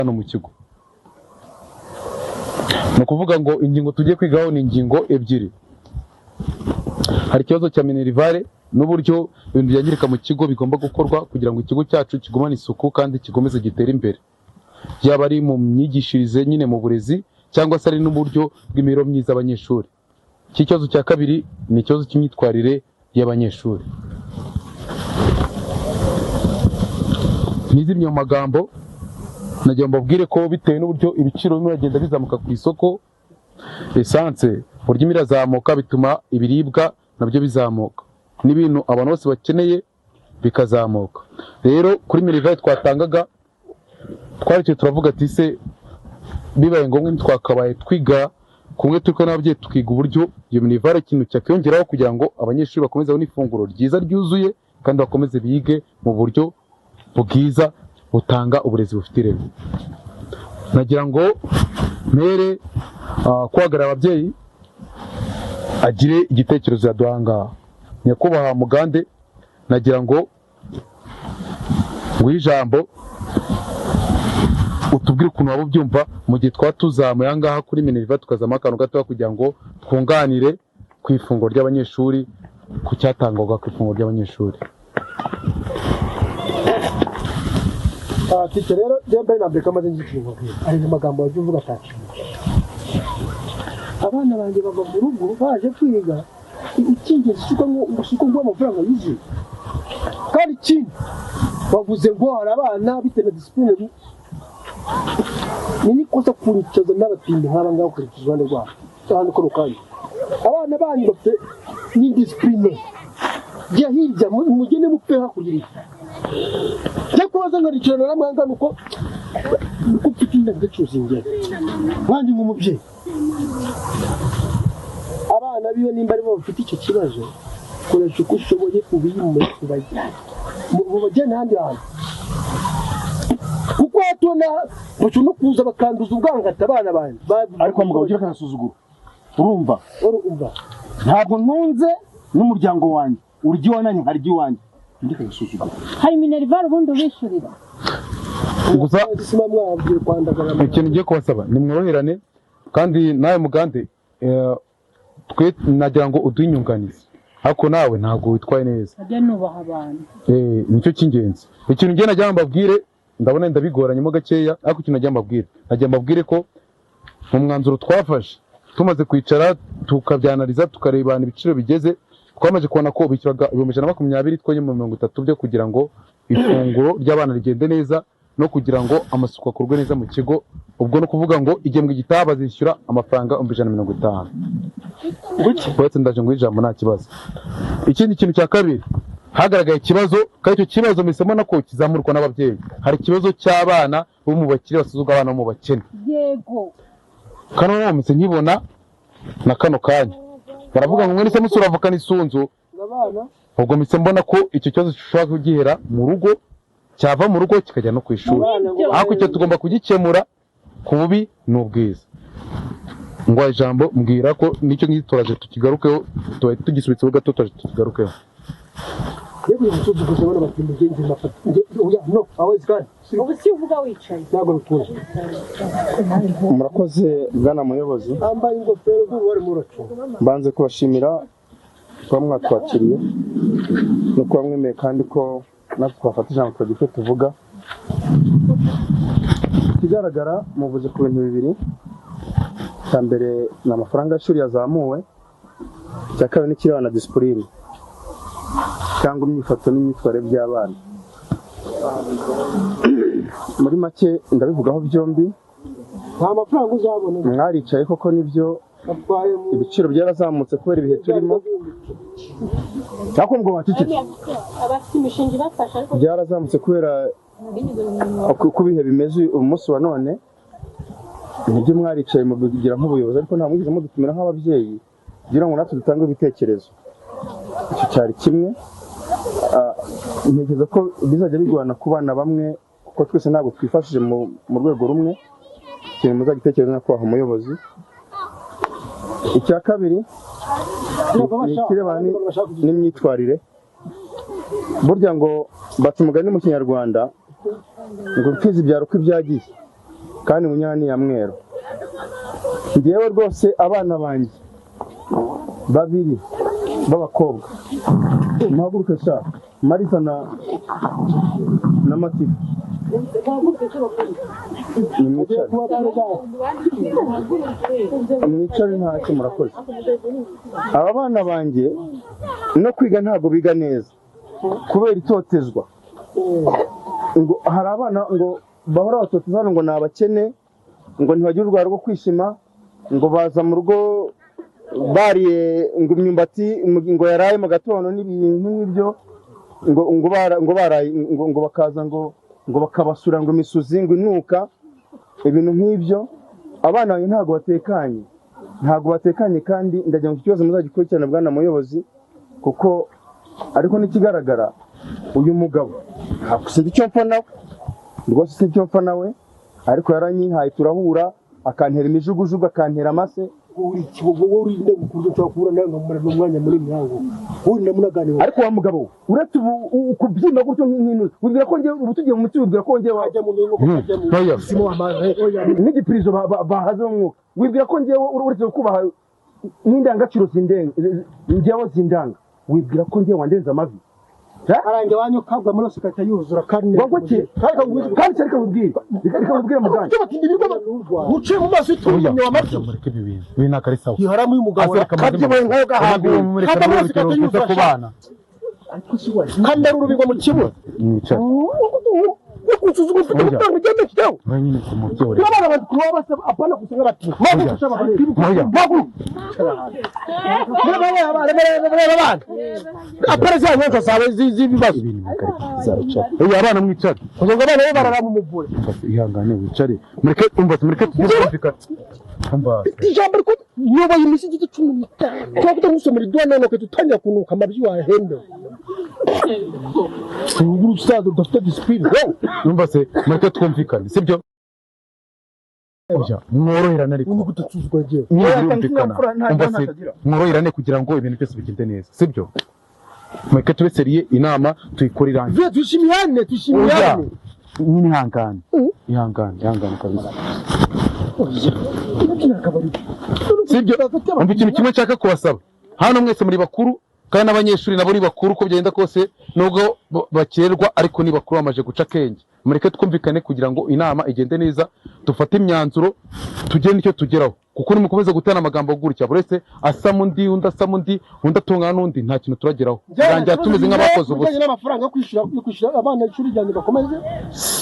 hano mu kigo. Ni ukuvuga ngo ingingo tugiye kwigaho ni ingingo ebyiri. Hari ikibazo cya minerivare n'uburyo ibintu byangirika mu kigo bigomba gukorwa kugira ngo ikigo cyacu kigumane isuku kandi kigomeze gitere imbere, byaba ari mu myigishirize nyine mu burezi cyangwa se ari n'uburyo bw'imibereho myiza y'abanyeshuri. Iki kibazo cya kabiri ni ikibazo cy'imyitwarire y'abanyeshuri. Nizimye mu magambo nagira mbabwire ko bitewe n'uburyo ibiciro bimwe biragenda bizamuka ku isoko, essence buryo irazamuka bituma ibiribwa nabyo bizamuka n'ibintu abantu bose bakeneye bikazamuka. Rero kuri minerivare twatangaga twaricyo turavuga ati se bibaye ngombwa twakabaye twiga kumwe turiko n'ababyeyi tukiga uburyo iyo minerivare ikintu cyakiyongeraho kugira ngo abanyeshuri bakomeze babone ifunguro ryiza ryuzuye kandi bakomeze bige mu buryo bwiza butanga uburezi bufite ireme. Nagira ngo mere kwahagarara ababyeyi agire igitekerezo yaduhanga. Nyakubahwa Mugande, nagira ngo ijambo utubwire ukuntu waba ubyumva mu gihe twatuzamuye aha ngaha kuri minerivare tukazamo akantu gato kugira ngo twunganire ku ifunguro ry'abanyeshuri, ku cyatangwaga ku ifunguro ry'abanyeshuri. Tite rero dembe nambere kamaze ngikingo ari mu magambo waje uvuga ataci. Abana banjye bava mu rugo baje kwiga ikingezi cyuko ngo amafaranga yuzuye. Kandi iki bavuze ngo hari abana bitewe na discipline ni kosa kuricaza n'abatinde nk'aba ngaho kurikiza Rwanda rwabo cyane ko rukaye. Abana banyu bafite ni discipline jya hirya mugene mupeha kugira kubaza nkarikirana n'amahanga nuko mfite indangagaciro zingera bandi mu mubyeyi. Abana biyo nimba ari bo bafite icyo kibazo koresha uko ushoboye ubiyimuye mubajyane ahandi hantu, kuko hatona bacyo no kuza bakanduza ubwangata abana banyu. Ariko mugabo ugira kanasuzuguro urumva ntabwo ntunze n'umuryango wanjye urya iwanjye nkarya iwanjye ndi kanasuzuguro. Hari minerivare ubundi ubishyurira gusa sima mwabwiye kwandagara. Ikintu ngiye kubasaba ni mworoherane kandi nawe Mugande twe nagira ngo uduhe inyunganizi, ariko nawe ntabwo witwaye neza. ajya nubaha abantu nicyo cy'ingenzi. Ikintu ngiye nagira mbabwire ndabona ndabigoranyemo gakeya, ariko ikintu nagira mbabwire ko mu mwanzuro twafashe tumaze kwicara tukabyanaliza tukareba ibiciro bigeze, twamaze kubona ko bishyuraga 120 twenye mu 30 byo kugira ngo ifunguro ry'abana rigende neza no kugira ngo amasuku akorwe neza mu kigo. Ubwo no kuvuga ngo igembwe gitaha bazishyura amafaranga 150. Bwetse ndaje ngo ijambo nta kibazo. Ikindi kintu cya kabiri hagaragaye ikibazo, kandi icyo kibazo misemo nako kizamurwa n'ababyeyi. Hari ikibazo cy'abana bo mu bakire basuzuga abana mu bakene. Yego Kano no mise nkibona na kano kanya baravuga ngo mwese musuravuka n'isunzu. Ubwo mise mbona ko icyo kibazo gishobora kugihera mu rugo, cyava mu rugo kikajya no ku ishuri. Ariko icyo tugomba kugikemura ku bubi n'ubwiza. Ngo ijambo mbwira ko nicyo ngituraje tukigarukeho tugisubitseho gato tukigarukeho. Yego umutuzo kuzabona batimba genzi mafata. Oya no awezi kandi. ubu si uvuga wicaye Ntabwo bikuje. Murakoze bwana muyobozi, Ambaye ingofero bw'uwari muracu. mbanze kubashimira kuba mwatwakiriye no kuba mwemeye kandi ko natwe twafata ijambo tukagira icyo tuvuga. Ikigaragara muvuze ku bintu bibiri. Icya mbere ni amafaranga y'ishuri yazamuwe, icya kabiri n'ikireba na disipurine cyangwa imyifato n'imyitwarire by'abana. Muri make ndabivugaho byombi. Nta mafaranga uzabona. Mwaricaye koko nibyo ibiciro byarazamutse kubera ibihe turimo. Cyako ngo batike abafite imishinga ibafasha ariko byarazamutse kubera uko ibihe bimeze umunsi wa none. Nibyo mwaricaye mu bigira nk'ubuyobozi, ariko nta mwigize mudutumira nk'ababyeyi kugira ngo natwe dutange ibitekerezo. Icyo cyari kimwe. Ntekereza ko bizajya bigorana ku bana bamwe kuko twese ntabwo twifashije mu rwego rumwe. Ikintu muzagitekereza nyakubahwa umuyobozi. Icya kabiri ni ikirebana n'imyitwarire. Burya ngo baca umugani mu Kinyarwanda ngo imfizi ibyara uko ibyagiye. kandi Munyana ni iya Mweru. Njyewe rwose abana banjye babiri b'abakobwa muhaguruke sha Marisa na Matifa mwicare ntacyo murakoze. Aba bana banjye no kwiga ntabwo biga neza kubera itotezwa. Ngo hari abana ngo bahora batoteza ngo ni abakene, ngo ntibagira urwara rwo kwishima, ngo baza mu rugo bariye ngo imyumbati ngo yaraye mu gatondo n'ibintu nk'ibyo, ngo bakaza ngo bakabasura ngo imisuzi ngo inuka ibintu nk'ibyo. Abana banjye ntabwo batekanye kandi ndagira ngo ikibazo muzagikurikirana bwana muyobozi, kuko ariko n'ikigaragara uyu mugabo sinzi icyo mpfa nawe, rwose sinzi icyo mpfa nawe, ariko yaranyihaye turahura akantera imijugujugu akantera amase. urinde gukurwa cyakura n'umwanya muri mwango urinde munaganira. Ariko wa mugabo uretse kubyimba gutyo nk'intu wibwira ko ngiye ubutugiye mu muti, wibwira ko ngiye wajya mu nyengo kujya mu simo amaze n'igipirizo bahaze mu, wibwira ko ngiye uretse kubaha n'indangaciro ngiyeho zindanga, wibwira ko ngiye wandenza amavi arange wanyu kabwa muri sikata yuzura kandi kandi reka mubwire muganga uciye mu maso itumye wamaze mureke ibi bintu ibi nta kari sawa iharamu y'umugabo kabye mu nkayo gahabwa mureke no kubana kandi ari urubingo mu kibuga mwicara kuzuza ufite gutanga igende cyawe nyine ku mubyeyi n'abana batwabasa apana kusenga bati magu kushaba magu abana apara za nyoka zawe z'ibibazo ibintu ntakari zaruca abana mwicara kugira ngo abana barara mu muvure ihangane wicare mureke tujye ijambo riko yobaye imisigi 15 twakita musomera idwana no ketutangira kunuka amabyi wahende uru stade dufite discipline numva se mureke twumvikane sibyo mworoherane ariko gutacuzwa giye mworoherane kugira ngo ibintu byose bigende neza sibyo mureke tube seriye inama tuyikore irangiye tushimiyane nyine ihangane kabisa sibyo umva ikintu kimwe nshaka kubasaba hano mwese muri bakuru kandi n'abanyeshuri nabo ari bakuru uko byagenda kose nubwo bakererwa ariko ni bakuru bamaje guca akenge mureke twumvikane kugira ngo inama igende neza dufate imyanzuro tugende icyo tugeraho kuko nimukomeza gutana amagambo gutya buri wese asama undi atungana n'undi nta kintu turageraho birangira tumeze nk'abakoze ubusa n'amafaranga yo kwishyura abana ishuri ryanjye bakomeze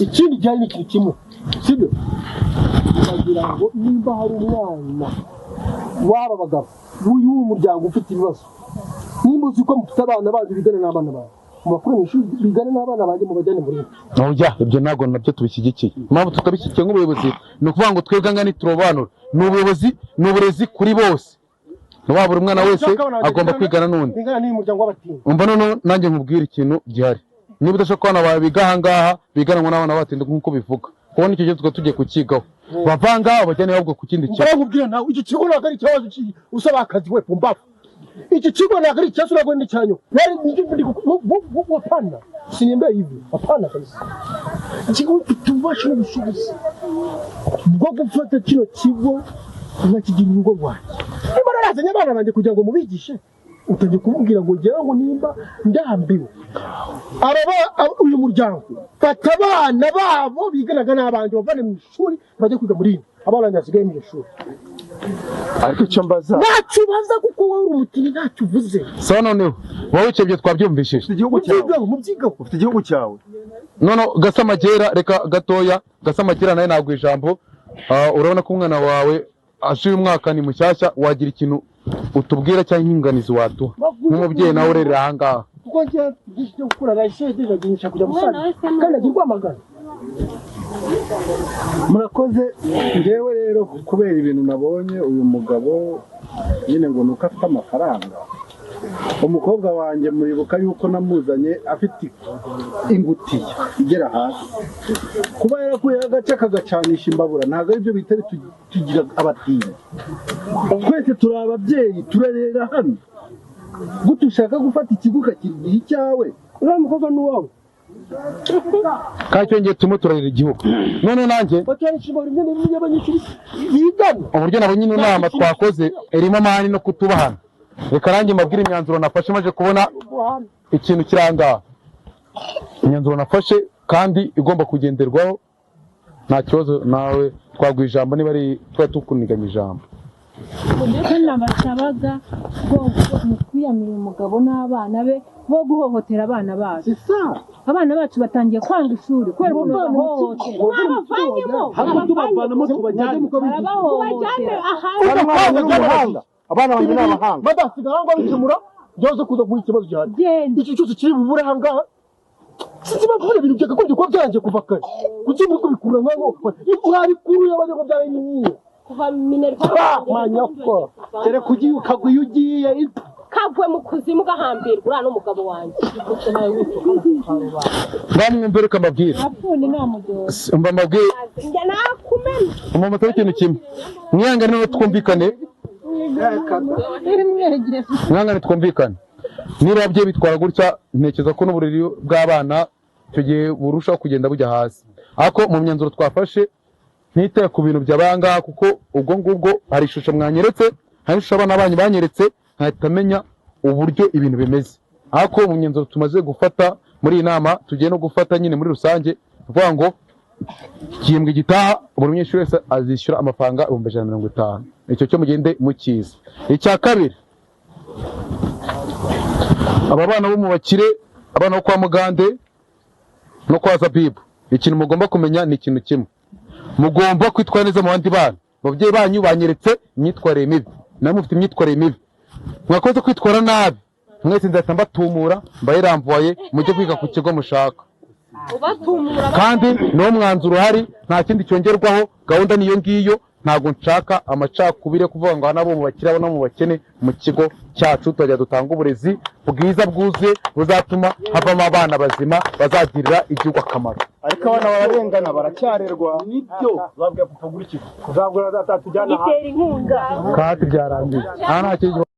ikindi gihe ni ikintu kimwe sibyo bagira ngo nimba hari umwana waba bagabo uyu muryango ufite ibibazo nimba uzi ko mufite abana bazi bigana n'abana bawe makuru mwishuri bigana n'abana banjye mu bajyane muri oya ibyo ntabwo nabyo tubishyigikiye impamvu tutabishyigikiye nk'ubuyobozi ni ukuvuga ngo twebwe ngani turobanura ni ubuyobozi ni uburezi kuri bose waba buri mwana wese agomba kwigana n'undi umva none nanjye nkubwira ikintu gihari niba udashaka ko abana bawe biga ahangaha biganwa n'abana batinda nk'uko bivuga kuko nicyo gihe tukaba tugiye kukigaho bavanga bajyane ahubwo ku kindi kintu nkubwira nawe iki kigo ntabwo ari ikibazo usaba akazi we pumbafu iki kigo ntabwo ari ikibazo ntabwo ni icyanyu wapana sinimba hivi hapana kabisa ikigo kitubasha n'ubushobozi bwo gufata kino kigo nkakigira urugo rwanjye niba narazanye abana banjye kugira ngo mubigishe utajya kumubwira ngo ngewe ngo nimba ndambiwe uyu muryango fata abana babo biganaga n'abandi bavane mu ishuri bajye kwiga muri ibi abana nyasigaye mu ishuri ariko icyo mbaza ntacyo ubaza kuko wowe uri umutini ntacyo uvuze sawa noneho wowe icyo byo twabyumvishije ufite igihugu cyawe noneho Gasamagera reka gatoya Gasamagera nawe ntabwo ijambo urabona ko umwana wawe ashuye umwaka ni mushyashya wagira ikintu utubwira cyangwa inkinganizi waduha nk'umubyeyi nawe urerera ahangaha kuko njye gukura rayishe ndaginisha kujya gusana kandi agirwa amagana murakoze ngewe rero kubera ibintu nabonye uyu mugabo nyine ngo nuko afite amafaranga umukobwa wanjye muribuka yuko namuzanye afite ingutiya igera hasi kuba yarakuye agace kagacanisha imbabura ntabwo ari byo bitari tugira abatinya twese turi ababyeyi turarera hano gute ushaka gufata ikigo ukakigira icyawe uriya mukobwa ni uwawe kandi cyongeye turimo turarira igihugu none nanjye bakanishimira imwe n'imwe y'abanyeshuri bigana uburyo nabonye ino nama twakoze irimo amahane no kutubahana reka nanjye mbabwire imyanzuro nafashe maze kubona ikintu kirangaha imyanzuro nafashe kandi igomba kugenderwaho nta kibazo nawe twaguha ijambo niba ari tuba tukuniganya ijambo icyo nabasabaga bo kwiyamira umugabo n'abana be bo guhohotera abana bacu abana bacu batangiye kwanga ishuri kubera ukuntu bahohotera hano tubavanamo tubajyane abana banjye ni abahanga badasigaye aho ngaho bikemura byose kuza kuba ikibazo gihari iki cyose kiri bubure aha ngaha sinzi bakubona ibintu byakagombye kuba byarangiye kuva kare kuki muri kubikura nk'aho mwabikuru y'abajya ngo byabaye n'iyihe kuva minerva manyako kere kugiye ukagwa iyo ugiye kagwe mu kuzimu gahambirwa uriya n'umugabo wanjye bamwe mbere ukambabwira afundi nta mujyozi mbabwire njye nakumena umuntu atari ikintu kimwe mwihangane niba twumvikane mwihangane twumvikane niba ababyeyi bitwara gutya ntekereza ko n'uburiri bw'abana icyo gihe burushaho kugenda bujya hasi ariko mu myanzuro twafashe ntiteye ku bintu by'abangaha kuko ubwo ngubwo hari ishusho mwanyeretse hari ishusho abana banyu banyeretse nkahita menya uburyo ibintu bimeze ariko mu myanzuro tumaze gufata muri iyi nama tugiye no gufata nyine muri rusange tuvuga ngo igihembwe gitaha buri munyeshuri wese azishyura amafaranga 150 icyo cyo mugende mukizi icya kabiri aba bana bo mu bakire abana bo kwa Mugande no kwa Zabibu ikintu mugomba kumenya ni ikintu kimwe mugomba kwitwara neza mu bandi bana ababyeyi banyu banyeretse imyitwarire mibi namwe mufite imyitwarire mibi mwakoze kwitwara nabi mwese nzahita mbatumura mbayiramvuye mujye kwiga ku kigo mushaka kandi niwo mwanzuro uhari nta kindi cyongerwaho gahunda niyo ngiyo ntabwo nshaka amacakubiri kuvuga ngo nabo mu bakire abo no mu bakene mu kigo cyacu tujya dutanga uburezi bwiza bwuzuye buzatuma havamo abana bazima bazagirira igihugu akamaro ariko abana bararengana baracyarerwa nibyo babwiye papa gura ikigo uzagura atatujyana gitera inkunga kandi byarangiye nta kintu